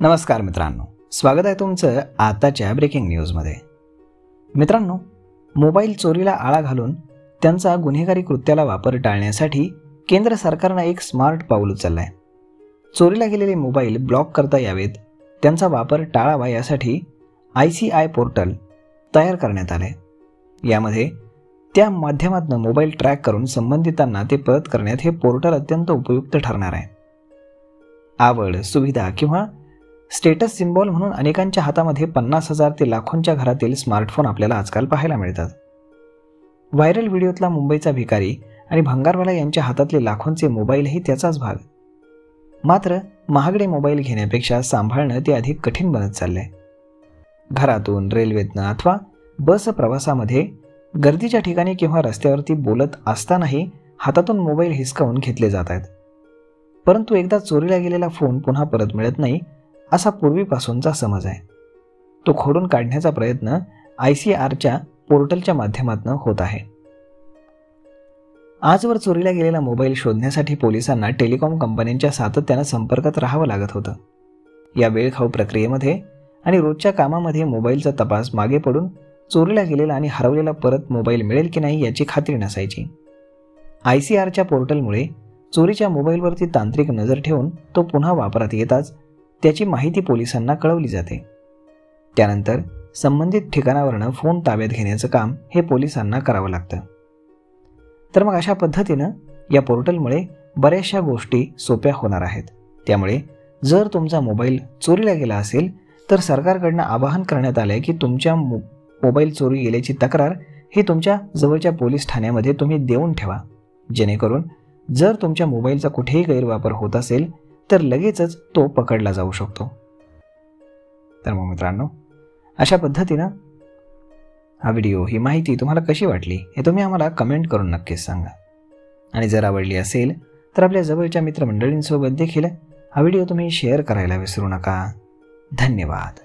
नमस्कार मित्रांनो, स्वागत आहे तुमचं आताच्या ब्रेकिंग न्यूजमध्ये। मित्रांनो, मोबाईल चोरीला आळा घालून त्यांचा गुन्हेगारी कृत्याला वापर टाळण्यासाठी केंद्र सरकारनं एक स्मार्ट पाऊल उचललंय। चोरीला गेलेले मोबाईल ब्लॉक करता यावेत, त्यांचा वापर टाळावा यासाठी ICI पोर्टल तयार करण्यात आले। यामध्ये त्या माध्यमातून मोबाईल ट्रॅक करून संबंधितांना ते परत करण्यात हे पोर्टल अत्यंत उपयुक्त ठरणार आहे। आवड, सुविधा किंवा स्टेटस सिम्बॉल म्हणून अनेकांच्या हातामध्ये 50,000 ते लाखोंच्या घरातील स्मार्टफोन आपल्याला आजकाल पाहायला मिळतात। व्हायरल व्हिडिओतला मुंबईचा भिकारी आणि भंगारवाला यांच्या हातातले लाखोंचे मोबाईलही त्याचाच भाग। मात्र महागडे मोबाईल घेण्यापेक्षा सांभाळणं ते अधिक कठीण बनत चाललंय। घरातून, रेल्वेतनं अथवा बस प्रवासामध्ये, गर्दीच्या ठिकाणी किंवा रस्त्यावरती बोलत असतानाही हातातून मोबाईल हिसकावून घेतले जात आहेत। परंतु एकदा चोरीला गेलेला फोन पुन्हा परत मिळत नाही असा पूर्वीपासूनचा समज आहे। तो खोडून काढण्याचा प्रयत्न ICRच्या पोर्टलच्या माध्यमातून होत आहे। आजवर चोरीला गेलेला मोबाईल शोधण्यासाठी पोलिसांना टेलिकॉम कंपन्यांच्या सातत्यानं संपर्कात राहावं लागत होतं। या वेळखाऊ प्रक्रियेमध्ये आणि रोजच्या कामामध्ये मोबाईलचा तपास मागे पडून चोरीला गेलेला आणि हरवलेला परत मोबाईल मिळेल की नाही याची खात्री नसायची। ICRच्या पोर्टलमुळे चोरीच्या मोबाईलवरती तांत्रिक नजर ठेवून तो पुन्हा वापरात येताच त्याची माहिती पोलिसांना कळवली जाते। त्यानंतर संबंधित ठिकाणावरून फोन ताब्यात घेण्याचं काम हे पोलिसांना करावं लागतं। तर मग अशा पद्धतीनं या पोर्टलमुळे बऱ्याचशा गोष्टी सोप्या होणार आहेत। त्यामुळे जर तुमचा मोबाईल चोरीला गेला असेल तर सरकारकडनं आवाहन करण्यात आलंय की तुमच्या मोबाईल चोरी गेल्याची तक्रार ही तुमच्या जवळच्या पोलीस ठाण्यामध्ये तुम्ही देऊन ठेवा, जेणेकरून जर तुमच्या मोबाईलचा कुठेही गैरवापर होत असेल तर लगेचच तो पकडला जाऊ शकतो। तर मग मित्रांनो, अशा पद्धतीनं हा व्हिडिओ, ही माहिती तुम्हाला कशी वाटली हे तुम्ही आम्हाला कमेंट करून नक्कीच सांगा। आणि जर आवडली असेल तर आपल्या जवळच्या मित्रमंडळींसोबत देखील हा व्हिडिओ तुम्ही शेअर करायला विसरू नका। धन्यवाद।